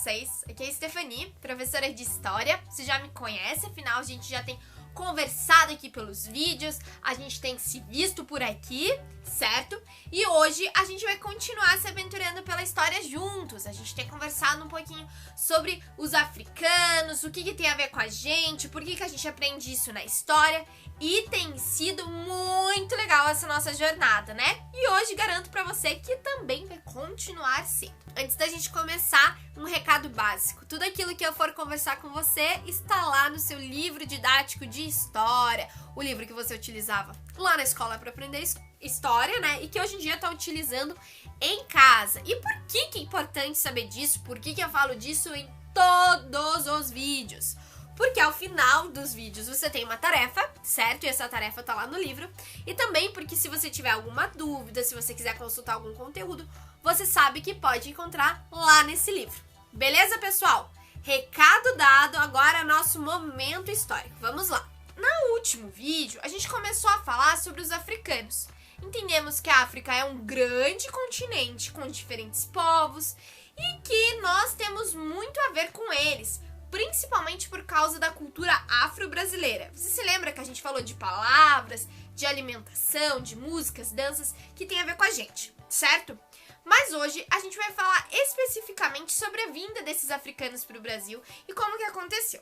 vocês? Aqui é a Stephanie, professora de História. Você já me conhece, afinal a gente já tem conversado aqui pelos vídeos, a gente tem se visto por aqui, certo? E hoje a gente vai continuar se aventurando pela história juntos. A gente tem conversado um pouquinho sobre os africanos, o que tem a ver com a gente, por que a gente aprende isso na história. E tem sido muito legal essa nossa jornada, né? E hoje garanto pra você que também vai continuar sendo. Antes da gente começar, um recado básico. Tudo aquilo que eu for conversar com você está lá no seu livro didático de história. O livro que você utilizava lá na escola para aprender história, né? E que hoje em dia está utilizando em casa. E por que é importante saber disso? Por que eu falo disso em todos os vídeos? Porque ao final dos vídeos você tem uma tarefa, certo? E essa tarefa tá lá no livro. E também porque se você tiver alguma dúvida, se você quiser consultar algum conteúdo, você sabe que pode encontrar lá nesse livro. Beleza, pessoal? Recado dado, agora é nosso momento histórico. Vamos lá. No último vídeo, a gente começou a falar sobre os africanos. Entendemos que a África é um grande continente com diferentes povos e que nós temos muito a ver com eles, principalmente por causa da cultura afro-brasileira. Você se lembra que a gente falou de palavras, de alimentação, de músicas, danças que tem a ver com a gente, certo? Mas hoje a gente vai falar especificamente sobre a vinda desses africanos para o Brasil e como que aconteceu.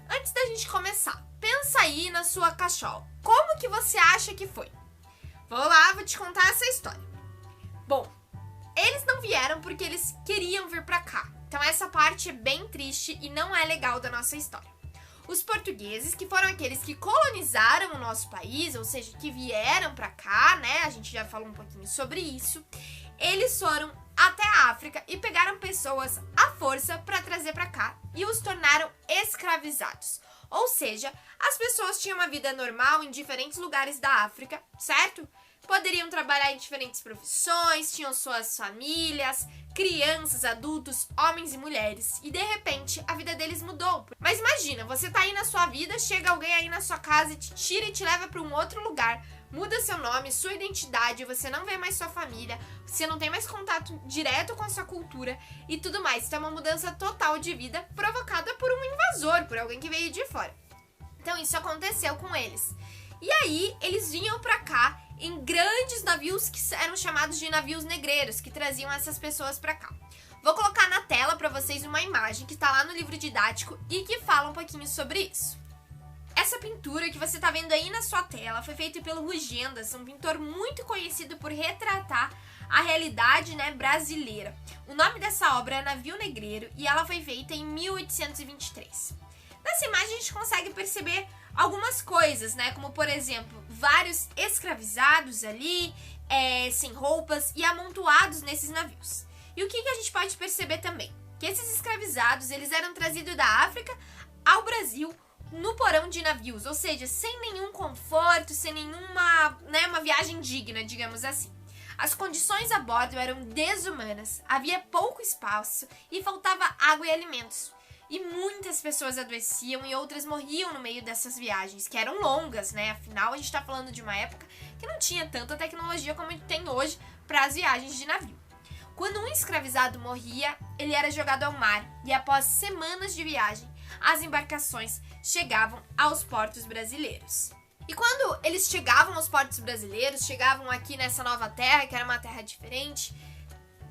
Antes da gente começar, pensa aí na sua cachola. Como que você acha que foi? Vou lá, vou te contar essa história. Bom, eles não vieram porque eles queriam vir para cá. Então essa parte é bem triste e não é legal da nossa história. Os portugueses, que foram aqueles que colonizaram o nosso país, ou seja, que vieram para cá, né? A gente já falou um pouquinho sobre isso. Eles foram até a África e pegaram pessoas à força para trazer para cá e os tornaram escravizados. Ou seja, as pessoas tinham uma vida normal em diferentes lugares da África, certo? Poderiam trabalhar em diferentes profissões, tinham suas famílias, crianças, adultos, homens e mulheres. E de repente, a vida deles mudou. Mas imagina, você tá aí na sua vida, chega alguém aí na sua casa e te tira e te leva para um outro lugar, muda seu nome, sua identidade, você não vê mais sua família, você não tem mais contato direto com a sua cultura e tudo mais. Então é uma mudança total de vida provocada por um invasor, por alguém que veio de fora. Então isso aconteceu com eles. E aí, eles vinham pra cá em grandes navios que eram chamados de navios negreiros, que traziam essas pessoas pra cá. Vou colocar na tela pra vocês uma imagem que tá lá no livro didático e que fala um pouquinho sobre isso. Essa pintura que você tá vendo aí na sua tela foi feita pelo Rugendas, um pintor muito conhecido por retratar a realidade, né, brasileira. O nome dessa obra é Navio Negreiro e ela foi feita em 1823. Nessa imagem a gente consegue perceber algumas coisas, né? Como, por exemplo, vários escravizados ali, sem roupas e amontoados nesses navios. E o que a gente pode perceber também? Que esses escravizados, eles eram trazidos da África ao Brasil no porão de navios, ou seja, sem nenhum conforto, sem nenhuma, né, uma viagem digna, digamos assim. As condições a bordo eram desumanas, havia pouco espaço e faltava água e alimentos. E muitas pessoas adoeciam e outras morriam no meio dessas viagens, que eram longas, né? Afinal, a gente tá falando de uma época que não tinha tanta tecnologia como a gente tem hoje para as viagens de navio. Quando um escravizado morria, ele era jogado ao mar e após semanas de viagem, as embarcações chegavam aos portos brasileiros. E quando eles chegavam aos portos brasileiros, chegavam aqui nessa nova terra, que era uma terra diferente,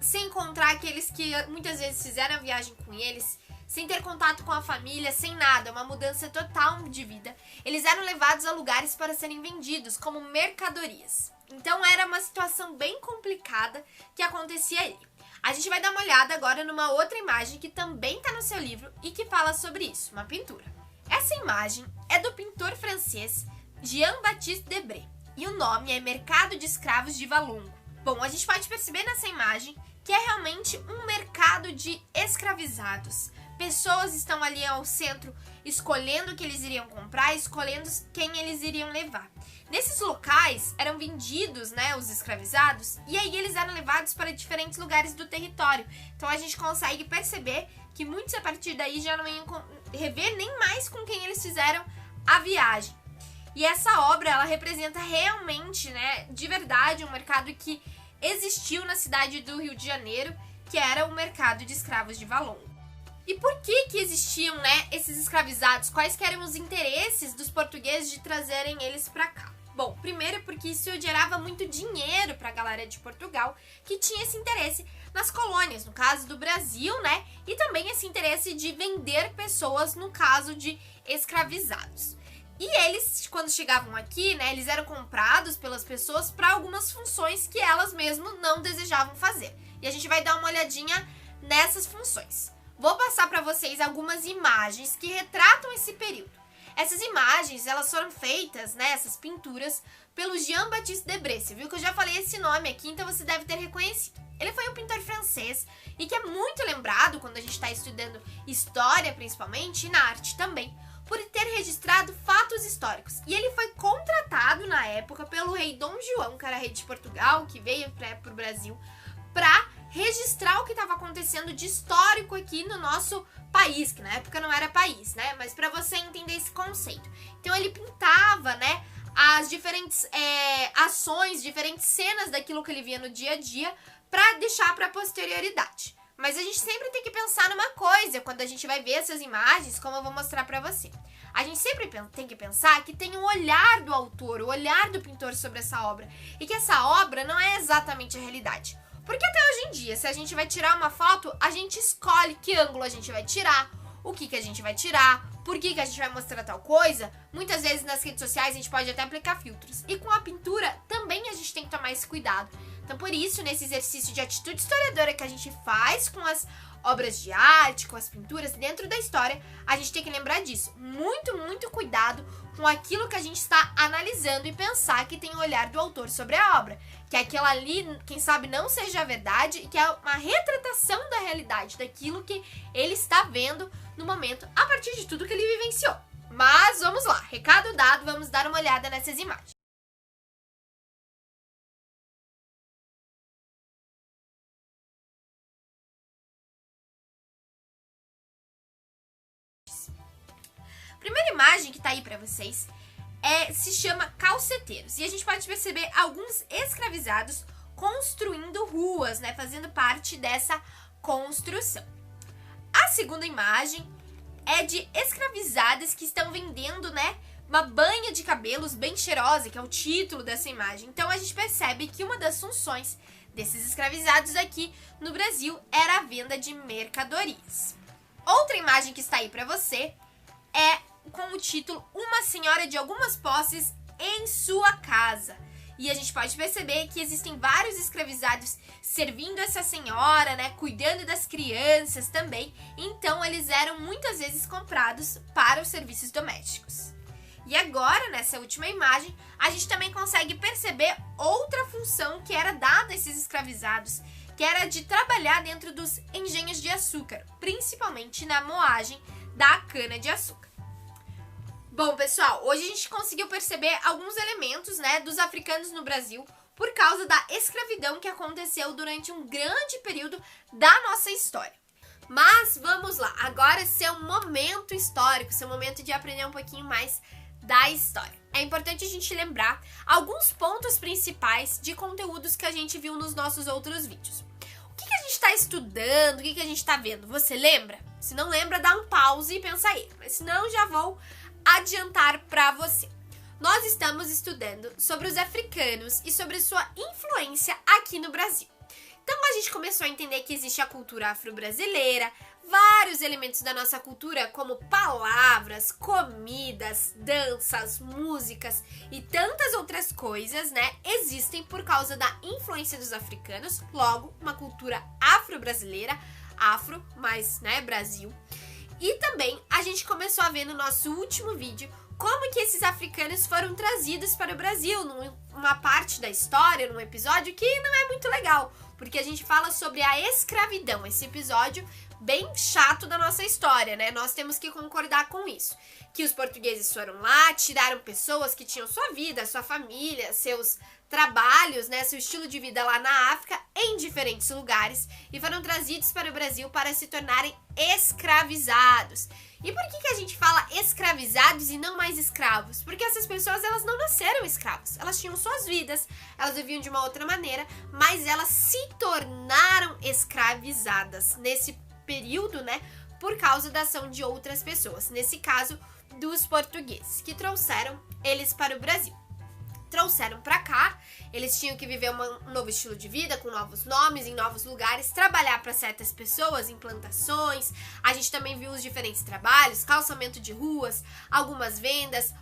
sem encontrar aqueles que muitas vezes fizeram a viagem com eles, sem ter contato com a família, sem nada, uma mudança total de vida. Eles eram levados a lugares para serem vendidos como mercadorias. Então era uma situação bem complicada que acontecia aí. A gente vai dar uma olhada agora numa outra imagem que também está no seu livro e que fala sobre isso, uma pintura. Essa imagem é do pintor francês Jean-Baptiste Debré e o nome é Mercado de Escravos de Valongo. Bom, a gente pode perceber nessa imagem que é realmente um mercado de escravizados. Pessoas estão ali ao centro escolhendo o que eles iriam comprar, escolhendo quem eles iriam levar. Nesses locais eram vendidos, né, os escravizados, e aí eles eram levados para diferentes lugares do território. Então a gente consegue perceber que muitos a partir daí já não iam rever nem mais com quem eles fizeram a viagem. E essa obra, ela representa realmente, né, de verdade, um mercado que existiu na cidade do Rio de Janeiro, que era o mercado de escravos de Valongo. E por que existiam, né, esses escravizados? Quais que eram os interesses dos portugueses de trazerem eles pra cá? Bom, primeiro porque isso gerava muito dinheiro para a galera de Portugal, que tinha esse interesse nas colônias, no caso do Brasil, né? E também esse interesse de vender pessoas, no caso de escravizados. E eles, quando chegavam aqui, né, eles eram comprados pelas pessoas para algumas funções que elas mesmo não desejavam fazer. E a gente vai dar uma olhadinha nessas funções. Vou passar para vocês algumas imagens que retratam esse período. Essas imagens, elas foram feitas, né, essas pinturas, pelo Jean-Baptiste Debré. Você viu que eu já falei esse nome aqui, então você deve ter reconhecido. Ele foi um pintor francês e que é muito lembrado quando a gente está estudando história, principalmente, e na arte também, por ter registrado fatos históricos. E ele foi contratado na época pelo rei Dom João, que era rei de Portugal, que veio para o Brasil, para registrar o que estava acontecendo de histórico aqui no nosso país, que na época não era país, né? Mas para você entender esse conceito. Então ele pintava, né, as diferentes ações, diferentes cenas daquilo que ele via no dia a dia para deixar para a posterioridade. Mas a gente sempre tem que pensar numa coisa quando a gente vai ver essas imagens, como eu vou mostrar para você. A gente sempre tem que pensar que tem o olhar do autor, o olhar do pintor sobre essa obra. E que essa obra não é exatamente a realidade. Porque até hoje em dia, se a gente vai tirar uma foto, a gente escolhe que ângulo a gente vai tirar, o que a gente vai tirar, por que a gente vai mostrar tal coisa. Muitas vezes nas redes sociais a gente pode até aplicar filtros. E com a pintura também a gente tem que tomar esse cuidado. Então por isso, nesse exercício de atitude historiadora que a gente faz com as obras de arte, com as pinturas dentro da história, a gente tem que lembrar disso. Muito, muito cuidado com aquilo que a gente está analisando e pensar que tem o olhar do autor sobre a obra. Que aquilo ali, quem sabe, não seja a verdade e que é uma retratação da realidade, daquilo que ele está vendo no momento, a partir de tudo que ele vivenciou. Mas vamos lá, recado dado, vamos dar uma olhada nessas imagens. Primeira imagem que tá aí pra vocês se chama Calceteiros. E a gente pode perceber alguns escravizados construindo ruas, né? Fazendo parte dessa construção. A segunda imagem é de escravizadas que estão vendendo, né, uma banha de cabelos bem cheirosa, que é o título dessa imagem. Então a gente percebe que uma das funções desses escravizados aqui no Brasil era a venda de mercadorias. Outra imagem que está aí pra você é com o título Uma Senhora de Algumas Posses em Sua Casa. E a gente pode perceber que existem vários escravizados servindo essa senhora, né, cuidando das crianças também. Então eles eram muitas vezes comprados para os serviços domésticos. E agora, nessa última imagem, a gente também consegue perceber outra função que era dada a esses escravizados, que era de trabalhar dentro dos engenhos de açúcar, principalmente na moagem da cana-de-açúcar. Bom, pessoal, hoje a gente conseguiu perceber alguns elementos, né, dos africanos no Brasil por causa da escravidão que aconteceu durante um grande período da nossa história. Mas vamos lá, agora esse é um momento histórico, esse é um momento de aprender um pouquinho mais da história. É importante a gente lembrar alguns pontos principais de conteúdos que a gente viu nos nossos outros vídeos. O que a gente está estudando, o que a gente está vendo? Você lembra? Se não lembra, dá um pause e pensa aí. Mas se não, já vou adiantar para você. Nós estamos estudando sobre os africanos e sobre sua influência aqui no Brasil. Então a gente começou a entender que existe a cultura afro-brasileira, vários elementos da nossa cultura, como palavras, comidas, danças, músicas e tantas outras coisas, né, existem por causa da influência dos africanos, logo, uma cultura afro-brasileira, afro, mas, né, Brasil. E também a gente começou a ver no nosso último vídeo como que esses africanos foram trazidos para o Brasil, numa parte da história, num episódio que não é muito legal, porque a gente fala sobre a escravidão, esse episódio bem chato da nossa história, né? Nós temos que concordar com isso, que os portugueses foram lá, tiraram pessoas que tinham sua vida, sua família, seus trabalhos, né, seu estilo de vida lá na África, em diferentes lugares, e foram trazidos para o Brasil para se tornarem escravizados. E por que a gente fala escravizados e não mais escravos? Porque essas pessoas, elas não nasceram escravos, elas tinham suas vidas, elas viviam de uma outra maneira, mas elas se tornaram escravizadas nesse período, né, por causa da ação de outras pessoas, nesse caso, dos portugueses, que trouxeram eles para o Brasil. Trouxeram para cá, eles tinham que viver um novo estilo de vida, com novos nomes, em novos lugares, trabalhar para certas pessoas, em plantações. A gente também viu os diferentes trabalhos, calçamento de ruas, algumas vendas,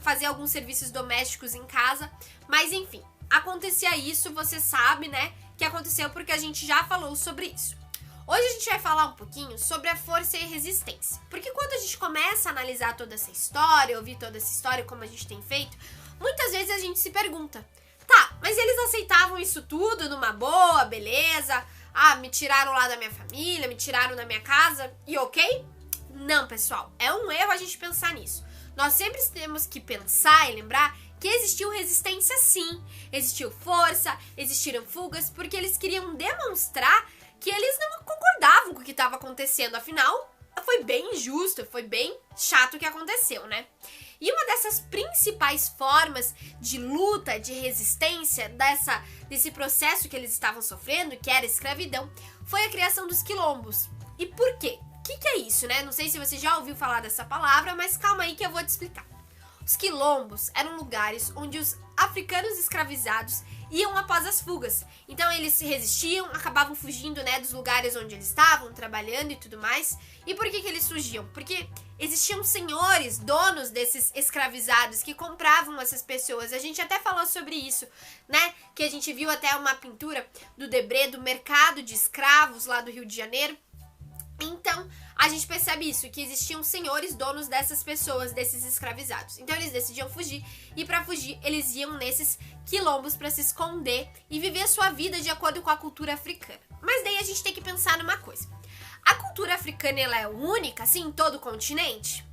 fazer alguns serviços domésticos em casa, mas enfim, acontecia isso, você sabe, né, que aconteceu porque a gente já falou sobre isso. Hoje a gente vai falar um pouquinho sobre a força e a resistência, porque quando a gente começa a analisar toda essa história, ouvir toda essa história como a gente tem feito, muitas vezes a gente se pergunta, tá, mas eles aceitavam isso tudo numa boa, beleza? Ah, me tiraram lá da minha família, me tiraram da minha casa e ok? Não, pessoal, é um erro a gente pensar nisso. Nós sempre temos que pensar e lembrar que existiu resistência sim, existiu força, existiram fugas, porque eles queriam demonstrar que eles não concordavam com o que estava acontecendo, afinal, foi bem injusto, foi bem chato o que aconteceu, né? E uma dessas principais formas de luta, de resistência, desse processo que eles estavam sofrendo, que era a escravidão, foi a criação dos quilombos. E por quê? O que é isso, né? Não sei se você já ouviu falar dessa palavra, mas calma aí que eu vou te explicar. Os quilombos eram lugares onde os africanos escravizados iam após as fugas. Então eles se resistiam, acabavam fugindo, né, dos lugares onde eles estavam, trabalhando e tudo mais. E por que eles fugiam? Porque existiam senhores, donos desses escravizados que compravam essas pessoas. A gente até falou sobre isso, né? Que a gente viu até uma pintura do Debré, do mercado de escravos lá do Rio de Janeiro. Então, a gente percebe isso, que existiam senhores donos dessas pessoas, desses escravizados. Então, eles decidiam fugir, e para fugir, eles iam nesses quilombos para se esconder e viver a sua vida de acordo com a cultura africana. Mas daí a gente tem que pensar numa coisa. A cultura africana, ela é única, assim, em todo o continente?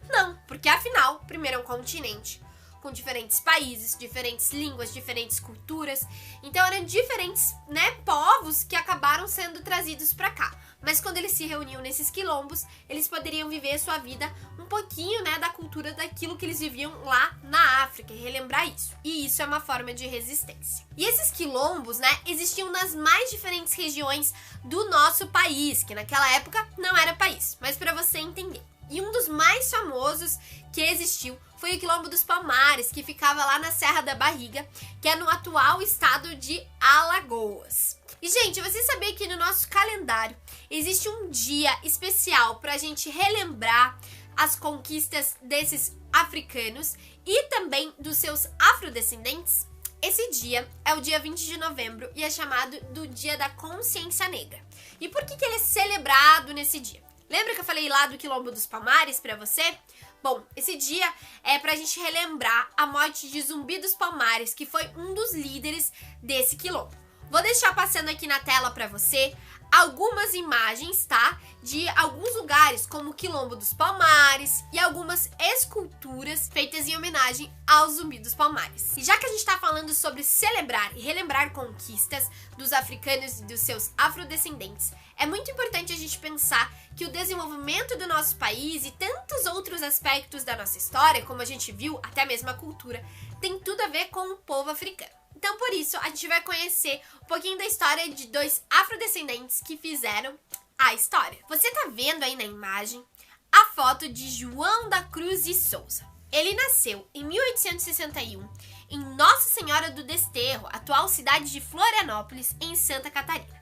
Não, porque afinal, primeiro é um continente com diferentes países, diferentes línguas, diferentes culturas. Então, eram diferentes, né, povos que acabaram sendo trazidos para cá. Mas quando eles se reuniam nesses quilombos, eles poderiam viver a sua vida um pouquinho, né, da cultura daquilo que eles viviam lá na África e relembrar isso. E isso é uma forma de resistência. E esses quilombos, né, existiam nas mais diferentes regiões do nosso país, que naquela época não era país, mas para você entender. E um dos mais famosos que existiu foi o Quilombo dos Palmares, que ficava lá na Serra da Barriga, que é no atual estado de Alagoas. E, gente, você sabia que no nosso calendário existe um dia especial para a gente relembrar as conquistas desses africanos e também dos seus afrodescendentes? Esse dia é o dia 20 de novembro e é chamado do Dia da Consciência Negra. E por que ele é celebrado nesse dia? Lembra que eu falei lá do Quilombo dos Palmares pra você? Bom, esse dia é pra gente relembrar a morte de Zumbi dos Palmares, que foi um dos líderes desse quilombo. Vou deixar passando aqui na tela pra você algumas imagens, tá? De alguns lugares, como o Quilombo dos Palmares e algumas esculturas feitas em homenagem ao Zumbi dos Palmares. E já que a gente tá falando sobre celebrar e relembrar conquistas dos africanos e dos seus afrodescendentes, é muito importante a gente pensar que o desenvolvimento do nosso país e tantos outros aspectos da nossa história, como a gente viu, até mesmo a cultura, tem tudo a ver com o povo africano. Então, por isso, a gente vai conhecer um pouquinho da história de dois afrodescendentes que fizeram a história. Você tá vendo aí na imagem a foto de João da Cruz de Souza. Ele nasceu em 1861 em Nossa Senhora do Desterro, atual cidade de Florianópolis, em Santa Catarina.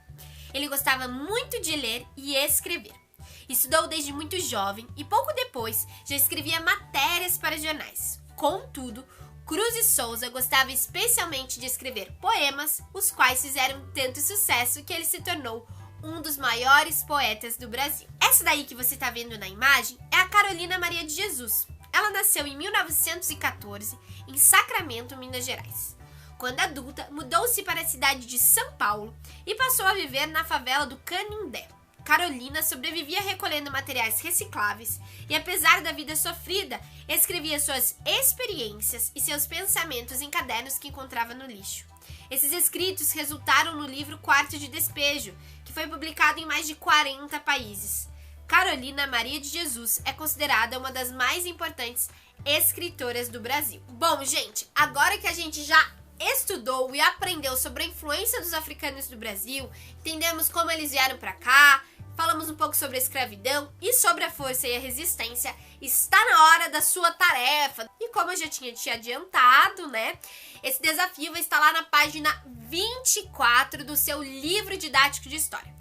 Ele gostava muito de ler e escrever. Estudou desde muito jovem e pouco depois já escrevia matérias para jornais. Contudo, Cruz de Souza gostava especialmente de escrever poemas, os quais fizeram tanto sucesso que ele se tornou um dos maiores poetas do Brasil. Essa daí que você está vendo na imagem é a Carolina Maria de Jesus. Ela nasceu em 1914 em Sacramento, Minas Gerais. Quando adulta, mudou-se para a cidade de São Paulo e passou a viver na favela do Canindé. Carolina sobrevivia recolhendo materiais recicláveis e, apesar da vida sofrida, escrevia suas experiências e seus pensamentos em cadernos que encontrava no lixo. Esses escritos resultaram no livro Quarto de Despejo, que foi publicado em mais de 40 países. Carolina Maria de Jesus é considerada uma das mais importantes escritoras do Brasil. Bom, gente, agora que a gente já estudou e aprendeu sobre a influência dos africanos do Brasil, entendemos como eles vieram para cá, falamos um pouco sobre a escravidão e sobre a força e a resistência. Está na hora da sua tarefa. E como eu já tinha te adiantado, né? Esse desafio vai estar lá na página 24 do seu livro didático de história.